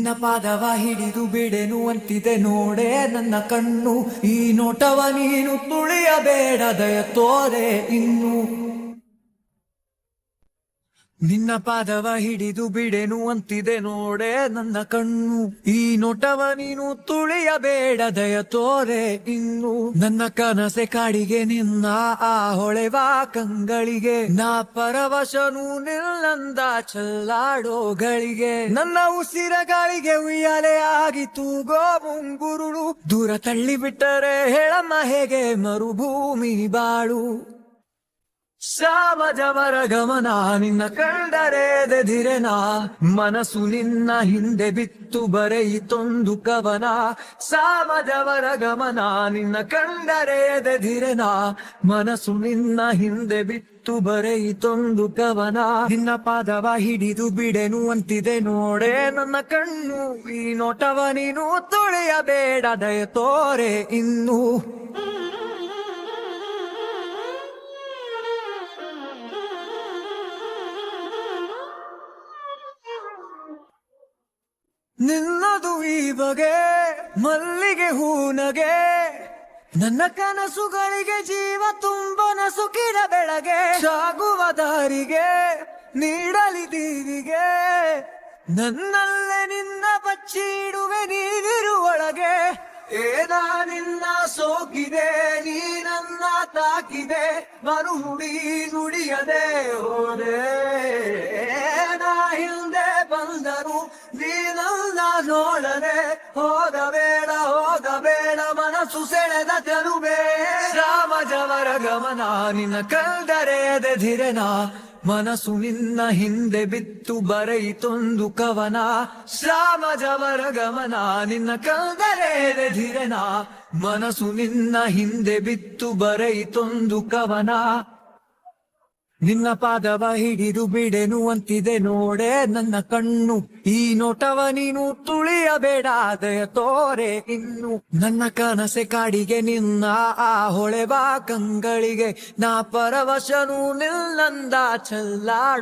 ನಿನ್ನ ಪಾದವ ಹಿಡಿದು ಬಿಡೆನು ಅಂತಿದೆ ನೋಡೆ ನನ್ನ ಕಣ್ಣು. ಈ ನೋಟವ ನೀನು ತುಳಿಯಬೇಡ ದಯ ತೋರೆ ಇನ್ನು. ನಿನ್ನ ಪಾದವ ಹಿಡಿದು ಬಿಡೆನು ಅಂತಿದೆ ನೋಡೆ ನನ್ನ ಕಣ್ಣು. ಈ ನೋಟವ ನೀನು ತುಳಿಯಬೇಡ ದಯ ತೋರೆ ಇನ್ನು. ನನ್ನ ಕನಸೆ ಕಾಡಿಗೆ ನಿನ್ನ ಆ ಹೊಳೆವ ಕಂಗಳಿಗೆ. ನಾ ಪರವಶನು ನಿಲ್ಲಂದ ಚೆಲ್ಲಾಡೋಗಳಿಗೆ. ನನ್ನ ಉಸಿರ ಗಾಳಿಗೆ ಉಯ್ಯಾಲೆ ಆಗಿ ತೂಗೋ ಮುಂಗುರುಳು. ದೂರ ತಳ್ಳಿ ಬಿಟ್ಟರೆ ಹೇಳಮ್ಮ ಹೇಗೆ ಮರುಭೂಮಿ ಬಾಳು. ಸಾಮಜವರ ಗಮನ ನಿನ್ನ ಕಂಡರೆ ಎದೆದಿರೆನಾ. ಮನಸ್ಸು ನಿನ್ನ ಹಿಂದೆ ಬಿತ್ತು ಬರೆಯಿತೊಂದು ಕವನ. ಸಾಮಜವರ ಗಮನ ನಿನ್ನ ಕಂಡರೆ ಎದೆದಿರೆನಾ. ಮನಸ್ಸು ನಿನ್ನ ಹಿಂದೆ ಬಿತ್ತು ಬರೆಯಿತೊಂದು ಕವನ. ನಿನ್ನ ಪಾದವ ಹಿಡಿದು ಬಿಡೆನು ಅಂತಿದೆ ನೋಡೆ ನನ್ನ ಕಣ್ಣು. ಈ ನೋಟವ ನೀನು ತುಳಿಯಬೇಡ ದಯ ತೋರೆ ಇನ್ನು. ನಿನ್ನದು ಈ ಬಗೆ ಮಲ್ಲಿಗೆ ಹೂನಗೆ. ನನ್ನ ಕನಸುಗಳಿಗೆ ಜೀವ ತುಂಬನ ಸುಖಿನ ಬೆಳಗ್ಗೆ. ಸಾಗುವ ದಾರಿಗೆ ನೀಡಲಿ ದೀವಿಗೆ. ನನ್ನಲ್ಲೇ ನಿನ್ನ ಬಚ್ಚಿಡುವೆ ನೀವಿರುವೊಳಗೆ. ಏನಾ ನಿನ್ನ ಸೋಕಿದೆ ನೀ ನನ್ನ ತಾಕಿದೆ. ಮರುಹುಡಿ ನುಡಿಯದೆ ಹೋದೆ. ನಾ ಹಿಂದೆ ಬಂದರು ನೀ ನನ್ನ ನೋಡದೆ. ಹೋಗಬೇಡ ಹೋಗಬೇಡ ಮನಸ್ಸು ಸೆಳೆದ ತರುವೆ. ರಾಮಜವರ ಗಮನ ನಿನ್ನ ಕಂಡರೆ ಎದೆದಿರೆನಾ. ಮನಸ್ಸು ನಿನ್ನ ಹಿಂದೆ ಬಿತ್ತು ಬರೆಯಿತೊಂದು ಕವನ. ಶ್ರಾಮಜವರ ಗಮನ ನಿನ್ನ ಕಂಡರೆ ಎದೆದಿರೆನಾ. ಮನಸ್ಸು ನಿನ್ನ ಹಿಂದೆ ಬಿತ್ತು ಬರೆಯಿತೊಂದು ಕವನ. ನಿನ್ನ ಪಾದವ ಹಿಡಿದು ಬಿಡೆನು ಅಂತಿದೆ ನೋಡೆ ನನ್ನ ಕಣ್ಣು. ಈ ನೋಟವ ನೀನು ತುಳಿಯಬೇಡ ದಯ ತೋರೆ ಇನ್ನು. ನನ್ನ ಕನಸೆ ಕಾಡಿಗೆ ನಿನ್ನ ಆ ಹೊಳೆವ ಕಂಗಳಿಗೆ. ನಾ ಪರವಶನು ನಿಲ್ಲಂದ ಚೆಲ್ಲಾಡೋಗಳಿಗೆ.